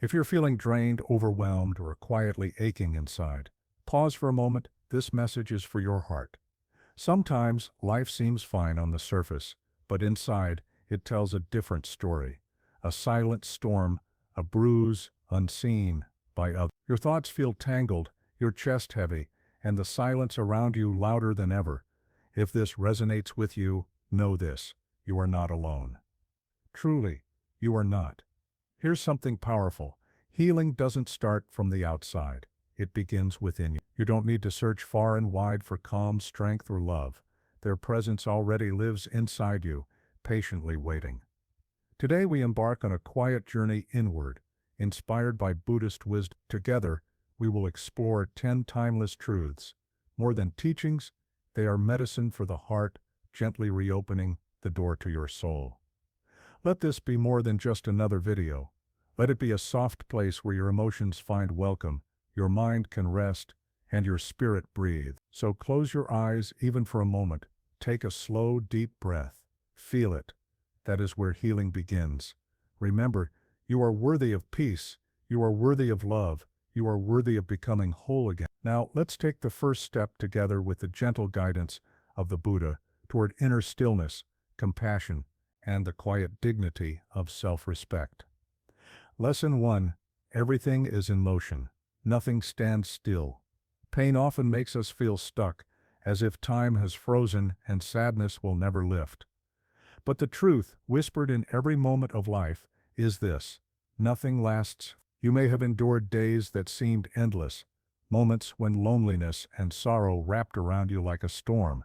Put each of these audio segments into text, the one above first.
If you're feeling drained, overwhelmed, or quietly aching inside, pause for a moment. This message is for your heart. Sometimes life seems fine on the surface, but inside it tells a different story. A silent storm, a bruise unseen by others. Your thoughts feel tangled, your chest heavy, and the silence around you louder than ever. If this resonates with you, know this: you are not alone. Truly, you are not. Here's something powerful. Healing doesn't start from the outside. It begins within you. You don't need to search far and wide for calm, strength, or love. Their presence already lives inside you, patiently waiting. Today we embark on a quiet journey inward, inspired by Buddhist wisdom. Together, we will explore 10 timeless truths. More than teachings, they are medicine for the heart, gently reopening the door to your soul. Let this be more than just another video. Let it be a soft place where your emotions find welcome, your mind can rest, and your spirit breathe. So close your eyes even for a moment. Take a slow, deep breath. Feel it. That is where healing begins. Remember, you are worthy of peace. You are worthy of love. You are worthy of becoming whole again. Now, let's take the first step together with the gentle guidance of the Buddha toward inner stillness, compassion, and the quiet dignity of self-respect. Lesson 1. Everything is in motion. Nothing stands still. Pain often makes us feel stuck, as if time has frozen and sadness will never lift. But the truth, whispered in every moment of life, is this: nothing lasts. You may have endured days that seemed endless, moments when loneliness and sorrow wrapped around you like a storm,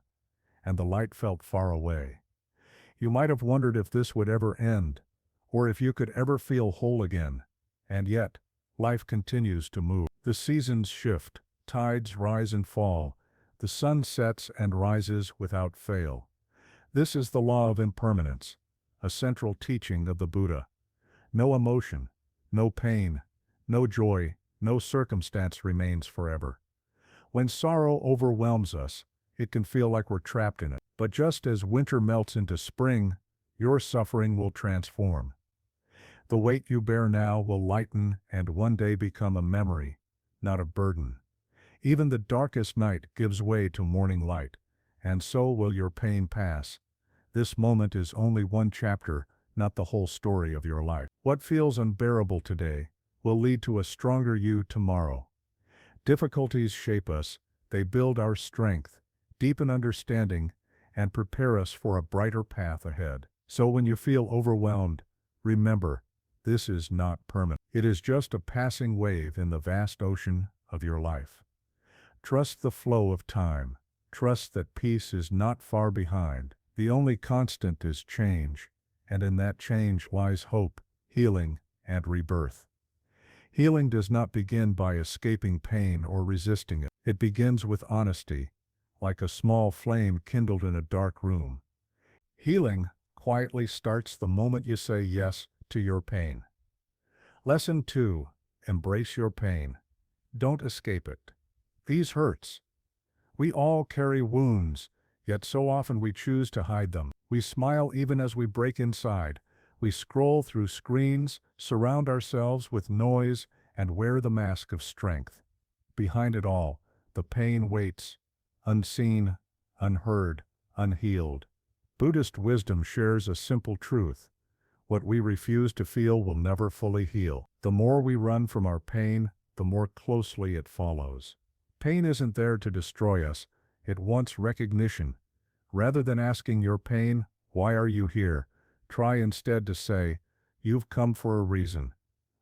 and the light felt far away. You might have wondered if this would ever end, or if you could ever feel whole again. And yet, life continues to move. The seasons shift, tides rise and fall, the sun sets and rises without fail. This is the law of impermanence, a central teaching of the Buddha. No emotion, no pain, no joy, no circumstance remains forever. When sorrow overwhelms us, it can feel like we're trapped in it. But just as winter melts into spring, your suffering will transform. The weight you bear now will lighten and one day become a memory, not a burden. Even the darkest night gives way to morning light, and so will your pain pass. This moment is only one chapter, not the whole story of your life. What feels unbearable today will lead to a stronger you tomorrow. Difficulties shape us, they build our strength, deepen understanding, and prepare us for a brighter path ahead. So when you feel overwhelmed, remember, this is not permanent. It is just a passing wave in the vast ocean of your life. Trust the flow of time. Trust that peace is not far behind. The only constant is change, and in that change lies hope, healing, and rebirth. Healing does not begin by escaping pain or resisting it. It begins with honesty, like a small flame kindled in a dark room. Healing quietly starts the moment you say yes to your pain. Lesson 2. Embrace your pain. Don't escape it. These hurts. We all carry wounds, yet so often we choose to hide them. We smile even as we break inside. We scroll through screens, surround ourselves with noise, and wear the mask of strength. Behind it all, the pain waits, unseen, unheard, unhealed. Buddhist wisdom shares a simple truth: what we refuse to feel will never fully heal. The more we run from our pain, the more closely it follows. Pain isn't there to destroy us, it wants recognition. Rather than asking your pain, "Why are you here?" try instead to say, "You've come for a reason.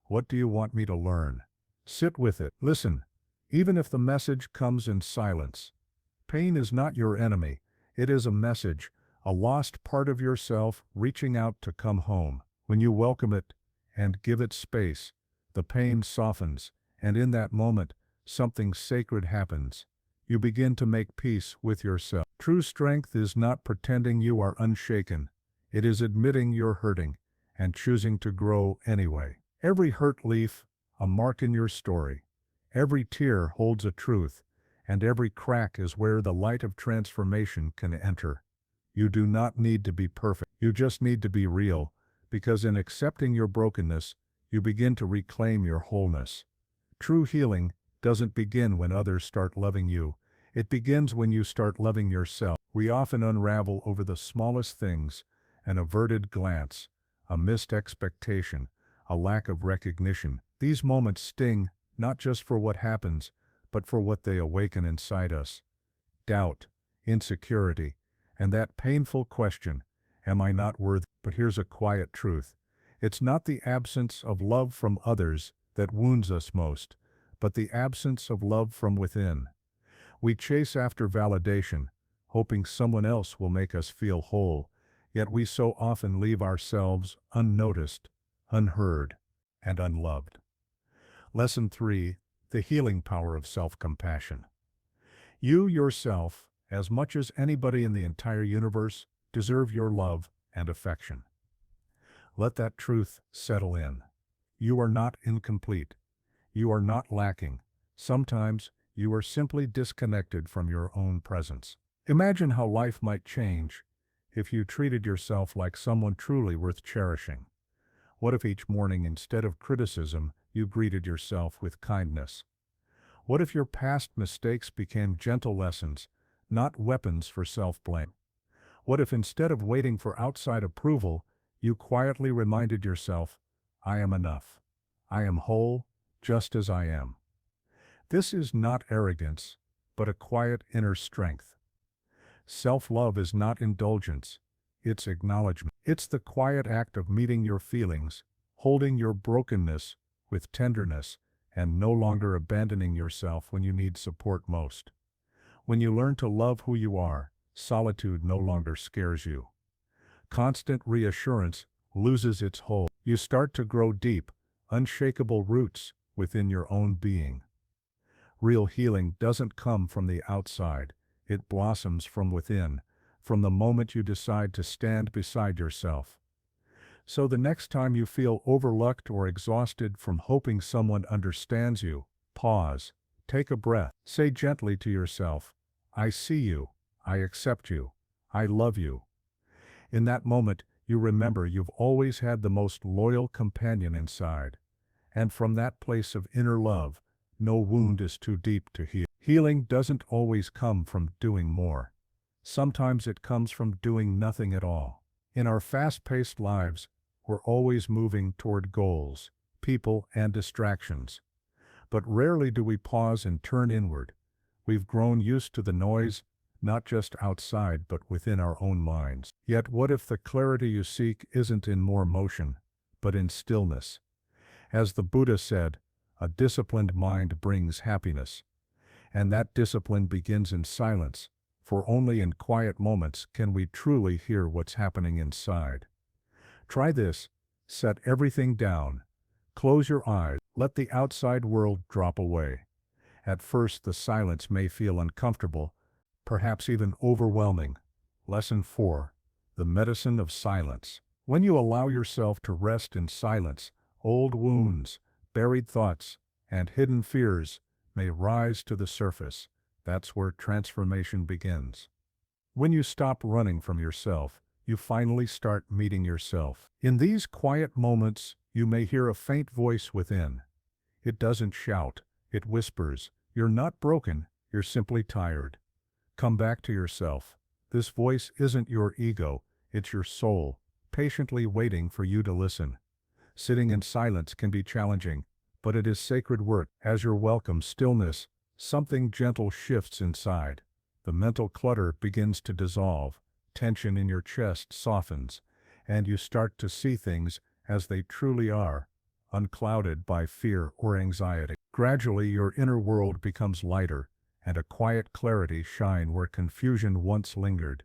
What do you want me to learn?" Sit with it. Listen, even if the message comes in silence. Pain is not your enemy. It is a message, a lost part of yourself reaching out to come home. When you welcome it and give it space, the pain softens, and in that moment, something sacred happens. You begin to make peace with yourself. True strength is not pretending you are unshaken. It is admitting you're hurting and choosing to grow anyway. Every hurt leaf, a mark in your story. Every tear holds a truth, and every crack is where the light of transformation can enter. You do not need to be perfect. You just need to be real, because in accepting your brokenness, you begin to reclaim your wholeness. True healing doesn't begin when others start loving you. It begins when you start loving yourself. We often unravel over the smallest things: an averted glance, a missed expectation, a lack of recognition. These moments sting, not just for what happens, but for what they awaken inside us. Doubt, insecurity, and that painful question, am I not worthy? But here's a quiet truth. It's not the absence of love from others that wounds us most, but the absence of love from within. We chase after validation, hoping someone else will make us feel whole, yet we so often leave ourselves unnoticed, unheard, and unloved. Lesson 3: The healing power of self-compassion. You yourself, as much as anybody in the entire universe, deserve your love and affection. Let that truth settle in. You are not incomplete. You are not lacking. Sometimes you are simply disconnected from your own presence. Imagine how life might change if you treated yourself like someone truly worth cherishing. What if each morning, instead of criticism, you greeted yourself with kindness? What if your past mistakes became gentle lessons, not weapons for self-blame? What if instead of waiting for outside approval, you quietly reminded yourself, I am enough. I am whole, just as I am. This is not arrogance, but a quiet inner strength. Self-love is not indulgence, it's acknowledgement. It's the quiet act of meeting your feelings, holding your brokenness with tenderness, and no longer abandoning yourself when you need support most. When you learn to love who you are, solitude no longer scares you. Constant reassurance loses its hold. You start to grow deep, unshakable roots within your own being. Real healing doesn't come from the outside, it blossoms from within, from the moment you decide to stand beside yourself. So the next time you feel overlooked or exhausted from hoping someone understands you, pause, take a breath, say gently to yourself, I see you, I accept you, I love you. In that moment, you remember you've always had the most loyal companion inside. And from that place of inner love, no wound is too deep to heal. Healing doesn't always come from doing more. Sometimes it comes from doing nothing at all. In our fast-paced lives, we're always moving toward goals, people, and distractions. But rarely do we pause and turn inward. We've grown used to the noise, not just outside but within our own minds. Yet what if the clarity you seek isn't in more motion, but in stillness? As the Buddha said, a disciplined mind brings happiness. And that discipline begins in silence, for only in quiet moments can we truly hear what's happening inside. Try this: set everything down, close your eyes, let the outside world drop away. At first the silence may feel uncomfortable, perhaps even overwhelming. Lesson 4: The medicine of silence. When you allow yourself to rest in silence, old wounds, buried thoughts, and hidden fears may rise to the surface. That's where transformation begins. When you stop running from yourself, you finally start meeting yourself. In these quiet moments, you may hear a faint voice within. It doesn't shout, it whispers, you're not broken, you're simply tired. Come back to yourself. This voice isn't your ego, it's your soul, patiently waiting for you to listen. Sitting in silence can be challenging, but it is sacred work. As you welcome stillness, something gentle shifts inside. The mental clutter begins to dissolve, tension in your chest softens, and you start to see things as they truly are, unclouded by fear or anxiety. Gradually, your inner world becomes lighter, and a quiet clarity shines where confusion once lingered.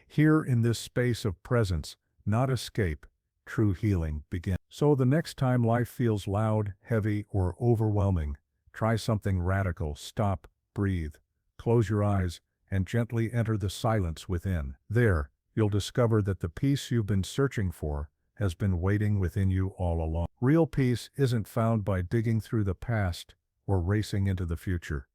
Here in this space of presence, not escape, true healing begins. So the next time life feels loud, heavy, or overwhelming, try something radical. Stop, breathe, close your eyes, and gently enter the silence within. There, you'll discover that the peace you've been searching for has been waiting within you all along. Real peace isn't found by digging through the past or racing into the future.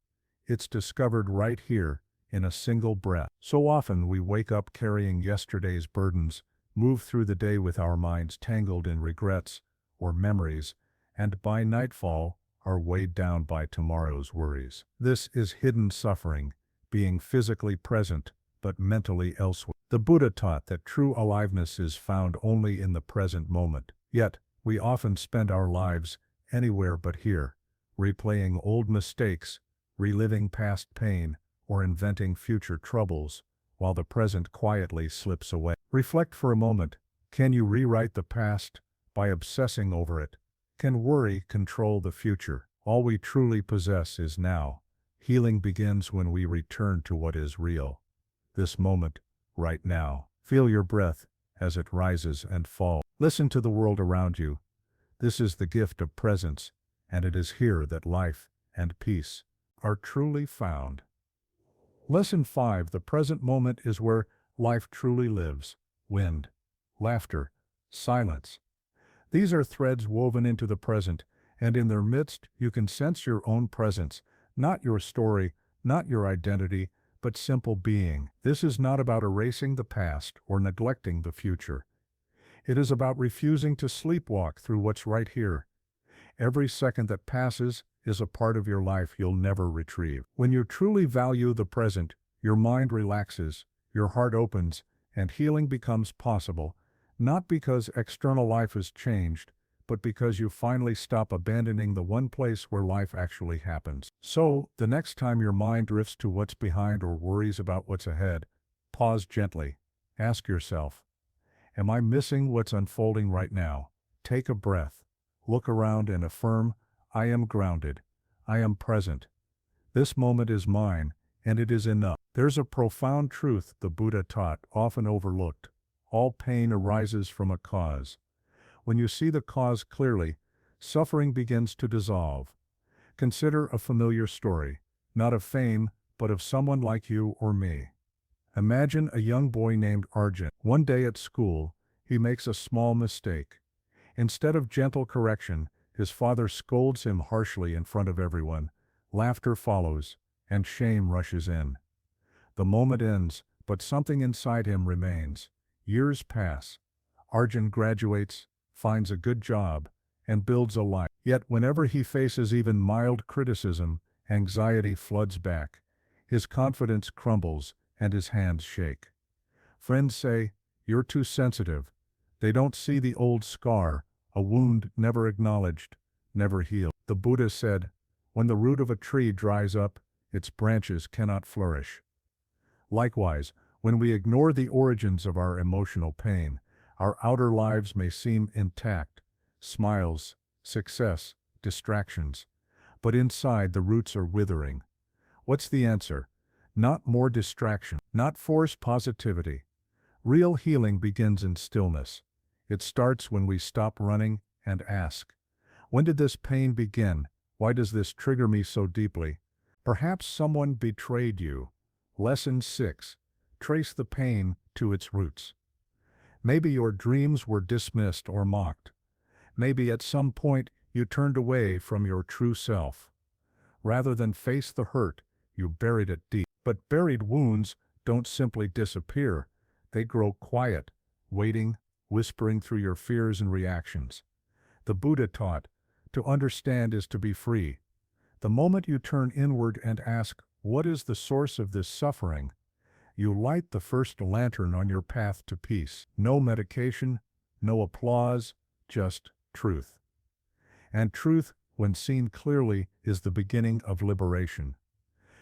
It's discovered right here, in a single breath. So often we wake up carrying yesterday's burdens, move through the day with our minds tangled in regrets, or memories, and by nightfall are weighed down by tomorrow's worries. This is hidden suffering, being physically present but mentally elsewhere. The Buddha taught that true aliveness is found only in the present moment. Yet, we often spend our lives anywhere but here, replaying old mistakes, reliving past pain, or inventing future troubles, while the present quietly slips away. Reflect for a moment. Can you rewrite the past by obsessing over it? Can worry control the future? All we truly possess is now. Healing begins when we return to what is real. This moment, right now. Feel your breath as it rises and falls. Listen to the world around you. This is the gift of presence, and it is here that life and peace are truly found. Lesson 5. The present moment is where life truly lives. Wind, laughter, silence. These are threads woven into the present, and in their midst you can sense your own presence, not your story, not your identity, but simple being. This is not about erasing the past or neglecting the future. It is about refusing to sleepwalk through what's right here. Every second that passes is a part of your life you'll never retrieve. When you truly value the present, your mind relaxes, your heart opens, and healing becomes possible, not because external life has changed, but because you finally stop abandoning the one place where life actually happens. So, the next time your mind drifts to what's behind or worries about what's ahead, pause gently. Ask yourself, am I missing what's unfolding right now? Take a breath. Look around and affirm, I am grounded. I am present. This moment is mine, and it is enough. There's a profound truth the Buddha taught, often overlooked. All pain arises from a cause. When you see the cause clearly, suffering begins to dissolve. Consider a familiar story, not of fame, but of someone like you or me. Imagine a young boy named Arjun. One day at school, he makes a small mistake. Instead of gentle correction, his father scolds him harshly in front of everyone. Laughter follows, and shame rushes in. The moment ends, but something inside him remains. Years pass. Arjun graduates, finds a good job, and builds a life. Yet whenever he faces even mild criticism, anxiety floods back. His confidence crumbles, and his hands shake. Friends say, "You're too sensitive." They don't see the old scar, a wound never acknowledged, never healed. The Buddha said, when the root of a tree dries up, its branches cannot flourish. Likewise, when we ignore the origins of our emotional pain, our outer lives may seem intact, smiles, success, distractions, but inside the roots are withering. What's the answer? Not more distraction, not forced positivity. Real healing begins in stillness. It starts when we stop running and ask, when did this pain begin? Why does this trigger me so deeply? Perhaps someone betrayed you. Lesson 6. Trace the pain to its roots. Maybe your dreams were dismissed or mocked. Maybe at some point you turned away from your true self. Rather than face the hurt, you buried it deep. But buried wounds don't simply disappear. They grow quiet, waiting, whispering through your fears and reactions. The Buddha taught, to understand is to be free. The moment you turn inward and ask, what is the source of this suffering? You light the first lantern on your path to peace. No medication, no applause, just truth. And truth, when seen clearly, is the beginning of liberation.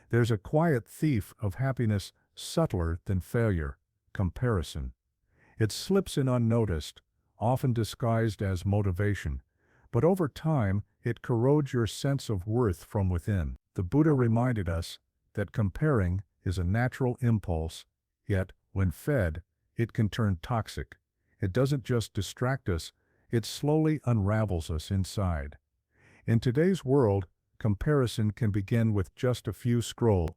There's a quiet thief of happiness subtler than failure, comparison. It slips in unnoticed, often disguised as motivation, but over time it corrodes your sense of worth from within. The Buddha reminded us that comparing is a natural impulse, yet, when fed, it can turn toxic. It doesn't just distract us, it slowly unravels us inside. In today's world, comparison can begin with just a few scrolls.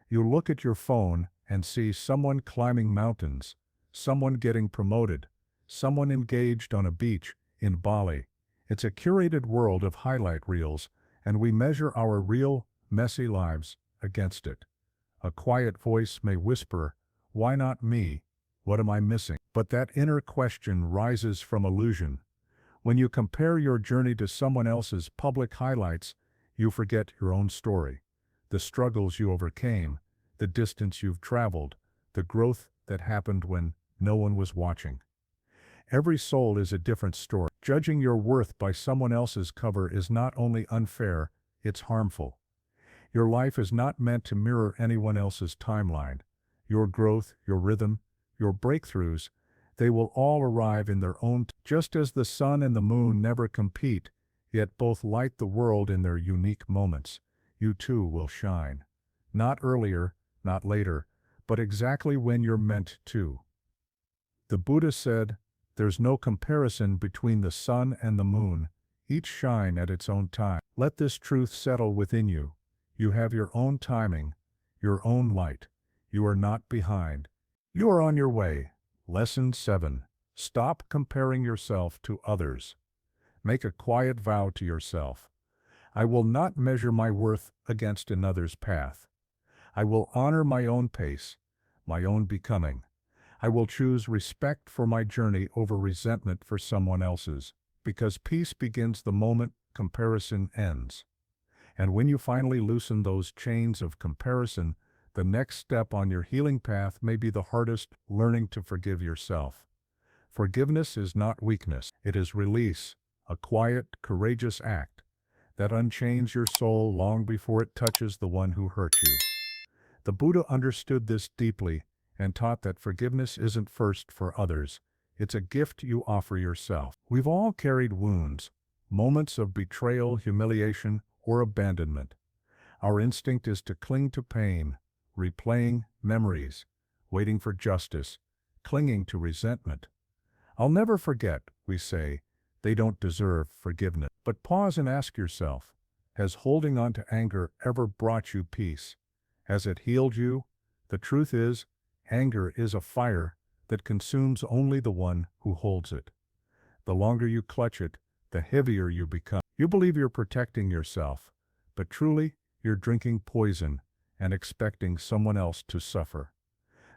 You look at your phone and see someone climbing mountains, someone getting promoted, someone engaged on a beach in Bali. It's a curated world of highlight reels, and we measure our real, messy lives against it. A quiet voice may whisper, "Why not me? What am I missing?" But that inner question rises from illusion. When you compare your journey to someone else's public highlights, you forget your own story, the struggles you overcame, the distance you've traveled, the growth that happened when no one was watching. Every soul is a different story. Judging your worth by someone else's cover is not only unfair, it's harmful. Your life is not meant to mirror anyone else's timeline. Your growth, your rhythm, your breakthroughs, they will all arrive in their own time. Just as the sun and the moon never compete, yet both light the world in their unique moments, you too will shine. Not earlier, not later, but exactly when you're meant to. The Buddha said, "There's no comparison between the sun and the moon, each shine at its own time." Let this truth settle within you. You have your own timing, your own light. You are not behind. You are on your way. Lesson 7. Stop comparing yourself to others. Make a quiet vow to yourself. I will not measure my worth against another's path. I will honor my own pace, my own becoming. I will choose respect for my journey over resentment for someone else's, because peace begins the moment comparison ends. And when you finally loosen those chains of comparison, the next step on your healing path may be the hardest, learning to forgive yourself. Forgiveness is not weakness, it is release, a quiet, courageous act that unchains your soul long before it touches the one who hurt you. The Buddha understood this deeply and taught that forgiveness isn't first for others, it's a gift you offer yourself. We've all carried wounds, moments of betrayal, humiliation, or abandonment. Our instinct is to cling to pain, replaying memories, waiting for justice, clinging to resentment. I'll never forget, we say, they don't deserve forgiveness. But pause and ask yourself, has holding on to anger ever brought you peace? Has it healed you? The truth is, anger is a fire that consumes only the one who holds it. The longer you clutch it, the heavier you become. You believe you're protecting yourself, but truly, you're drinking poison and expecting someone else to suffer.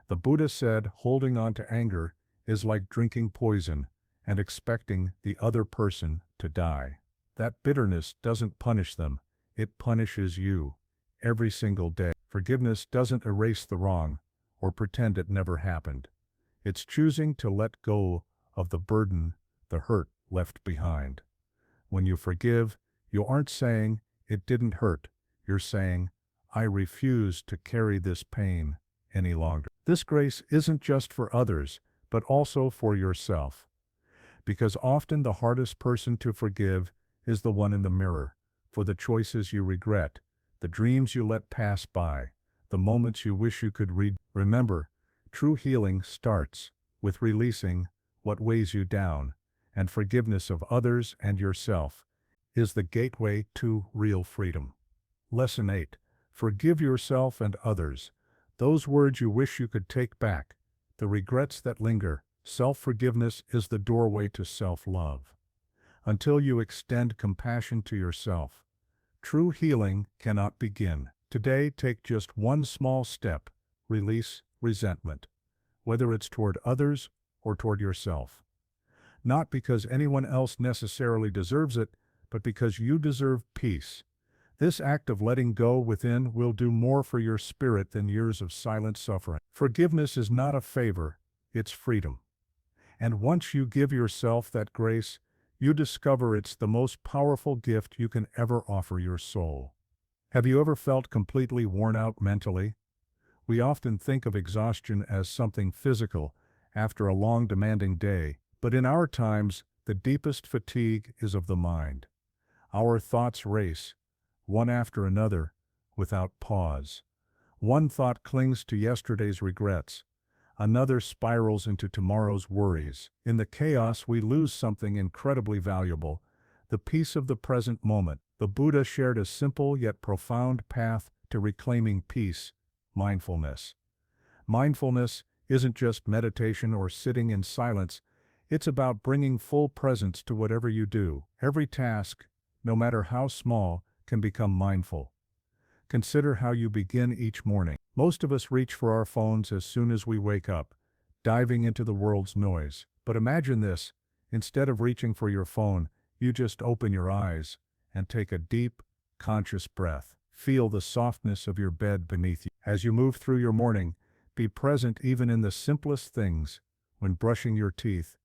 The Buddha said holding on to anger is like drinking poison and expecting the other person to die. That bitterness doesn't punish them, it punishes you every single day. Forgiveness doesn't erase the wrong or pretend it never happened. It's choosing to let go of the burden, the hurt left behind. When you forgive, you aren't saying, "It didn't hurt." You're saying, "I refuse to carry this pain any longer." This grace isn't just for others, but also for yourself. Because often the hardest person to forgive is the one in the mirror, for the choices you regret, the dreams you let pass by, the moments you wish you could read. Remember, true healing starts with releasing what weighs you down, and forgiveness of others and yourself is the gateway to real freedom. Lesson 8. Forgive yourself and others. Those words you wish you could take back, the regrets that linger. Self-forgiveness is the doorway to self-love. Until you extend compassion to yourself, true healing cannot begin. Today, take just one small step. Release resentment, whether it's toward others or toward yourself. Not because anyone else necessarily deserves it, but because you deserve peace. This act of letting go within will do more for your spirit than years of silent suffering. Forgiveness is not a favor, it's freedom. And once you give yourself that grace, you discover it's the most powerful gift you can ever offer your soul. Have you ever felt completely worn out mentally? We often think of exhaustion as something physical after a long, demanding day, but in our times, the deepest fatigue is of the mind. Our thoughts race, one after another, without pause. One thought clings to yesterday's regrets. Another spirals into tomorrow's worries. In the chaos, we lose something incredibly valuable, the peace of the present moment. The Buddha shared a simple yet profound path to reclaiming peace: mindfulness. Mindfulness isn't just meditation or sitting in silence. It's about bringing full presence to whatever you do. Every task, no matter how small, can become mindful. Consider how you begin each morning. Most of us reach for our phones as soon as we wake up, diving into the world's noise. But imagine this: Instead of reaching for your phone, you just open your eyes and take a deep, conscious breath. Feel the softness of your bed beneath you. As you move through your morning, be present even in the simplest things. When brushing your teeth,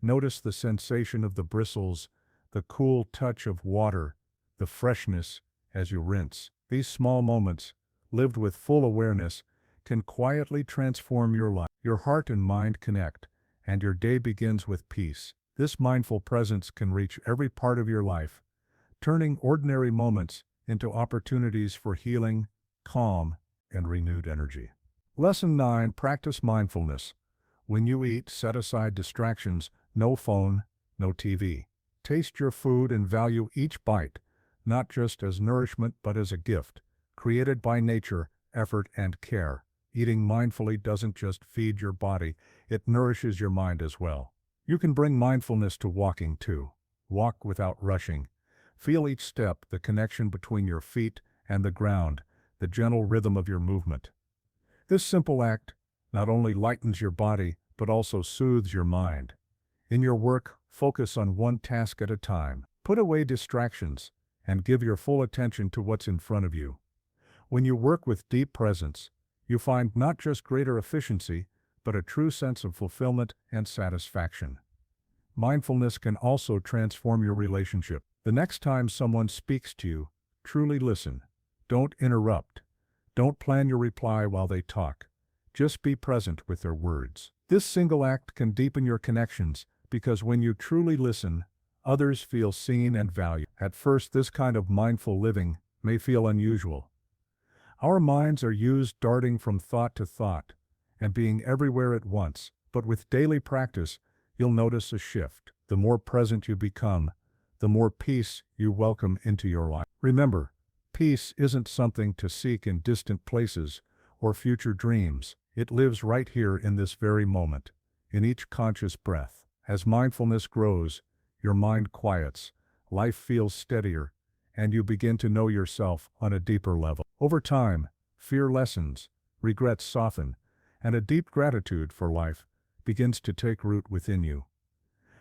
notice the sensation of the bristles, the cool touch of water, the freshness as you rinse. These small moments, lived with full awareness, can quietly transform your life. Your heart and mind connect, and your day begins with peace. This mindful presence can reach every part of your life, turning ordinary moments into opportunities for healing, calm, and renewed energy. Lesson 9. Practice mindfulness. When you eat, set aside distractions. No phone, no TV. Taste your food and value each bite, not just as nourishment but as a gift, created by nature, effort, and care. Eating mindfully doesn't just feed your body, it nourishes your mind as well. You can bring mindfulness to walking too. Walk without rushing. Feel each step, the connection between your feet and the ground, the gentle rhythm of your movement. This simple act not only lightens your body, but also soothes your mind. In your work, focus on one task at a time. Put away distractions and give your full attention to what's in front of you. When you work with deep presence, you find not just greater efficiency, but a true sense of fulfillment and satisfaction. Mindfulness can also transform your relationship. The next time someone speaks to you, truly listen. Don't interrupt. Don't plan your reply while they talk. Just be present with their words. This single act can deepen your connections, because when you truly listen, others feel seen and valued. At first, this kind of mindful living may feel unusual. Our minds are used darting from thought to thought and being everywhere at once, but with daily practice, you'll notice a shift. The more present you become, the more peace you welcome into your life. Remember, peace isn't something to seek in distant places or future dreams. It lives right here in this very moment, in each conscious breath. As mindfulness grows, your mind quiets, life feels steadier, and you begin to know yourself on a deeper level. Over time, fear lessens, regrets soften, and a deep gratitude for life begins to take root within you.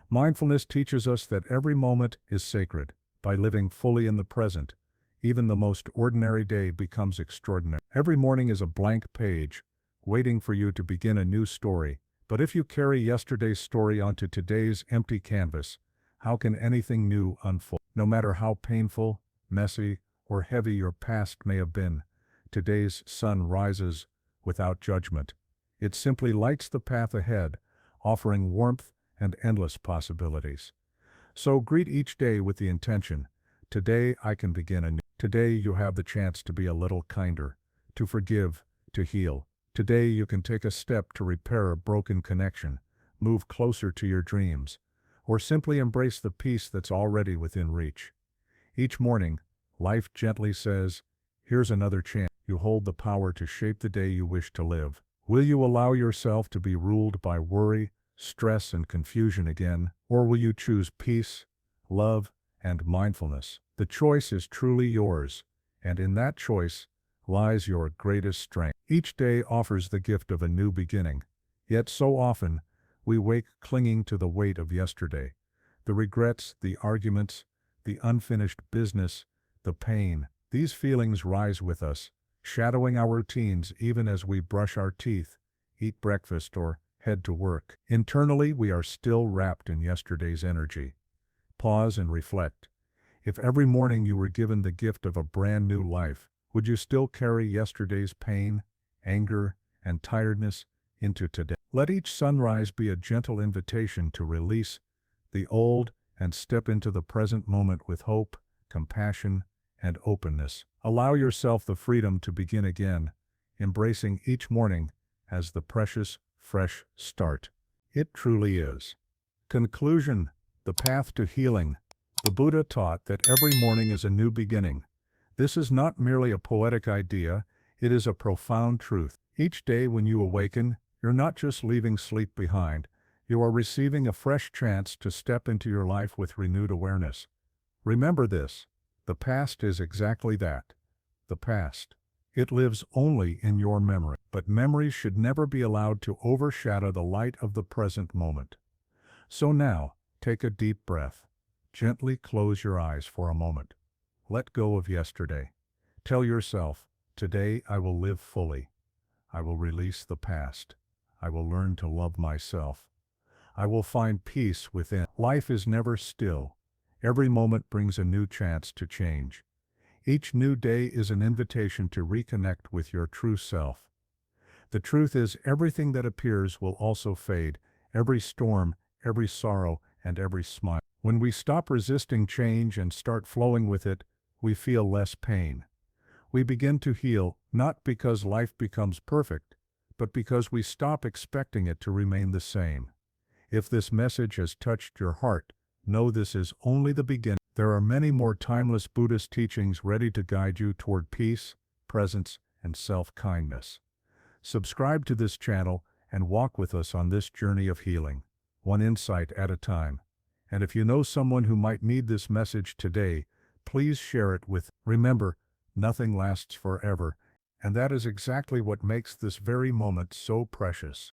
Mindfulness teaches us that every moment is sacred. By living fully in the present, even the most ordinary day becomes extraordinary. Every morning is a blank page, waiting for you to begin a new story. But if you carry yesterday's story onto today's empty canvas, how can anything new unfold? No matter how painful, messy, or heavy your past may have been, today's sun rises without judgment. It simply lights the path ahead, offering warmth and endless possibilities. So greet each day with the intention, today I can begin anew. Today you have the chance to be a little kinder, to forgive, to heal. Today you can take a step to repair a broken connection, move closer to your dreams, or simply embrace the peace that's already within reach. Each morning, life gently says, here's another chance. You hold the power to shape the day you wish to live. Will you allow yourself to be ruled by worry, stress, and confusion again, or will you choose peace, love, and mindfulness? The choice is truly yours, and in that choice lies your greatest strength. Each day offers the gift of a new beginning, yet so often we wake clinging to the weight of yesterday. The regrets, the arguments, the unfinished business, the pain. These feelings rise with us, shadowing our routines even as we brush our teeth, eat breakfast, or head to work. Internally, we are still wrapped in yesterday's energy. Pause and reflect. If every morning you were given the gift of a brand new life, would you still carry yesterday's pain, anger, and tiredness into today? Let each sunrise be a gentle invitation to release the old and step into the present moment with hope, compassion, and openness. Allow yourself the freedom to begin again, embracing each morning as the precious, fresh start it truly is. Conclusion: the path to healing. The Buddha taught that every morning is a new beginning. This is not merely a poetic idea, it is a profound truth. Each day when you awaken, you're not just leaving sleep behind, you are receiving a fresh chance to step into your life with renewed awareness. Remember this: the past is exactly that, the past. It lives only in your memory. But memories should never be allowed to overshadow the light of the present moment. So now, Take a deep breath. Gently close your eyes for a moment. Let go of yesterday. Tell yourself, today I will live fully. I will release the past. I will learn to love myself. I will find peace within. Life is never still. Every moment brings a new chance to change. Each new day is an invitation to reconnect with your true self. The truth is, everything that appears will also fade, every storm, every sorrow, and every smile. When we stop resisting change and start flowing with it, we feel less pain. We begin to heal, not because life becomes perfect, but because we stop expecting it to remain the same. If this message has touched your heart, know this is only the beginning. There are many more timeless Buddhist teachings ready to guide you toward peace, presence, and self-kindness. Subscribe to this channel and walk with us on this journey of healing, one insight at a time. And if you know someone who might need this message today, please share it with. Remember, nothing lasts forever, and that is exactly what makes this very moment so precious.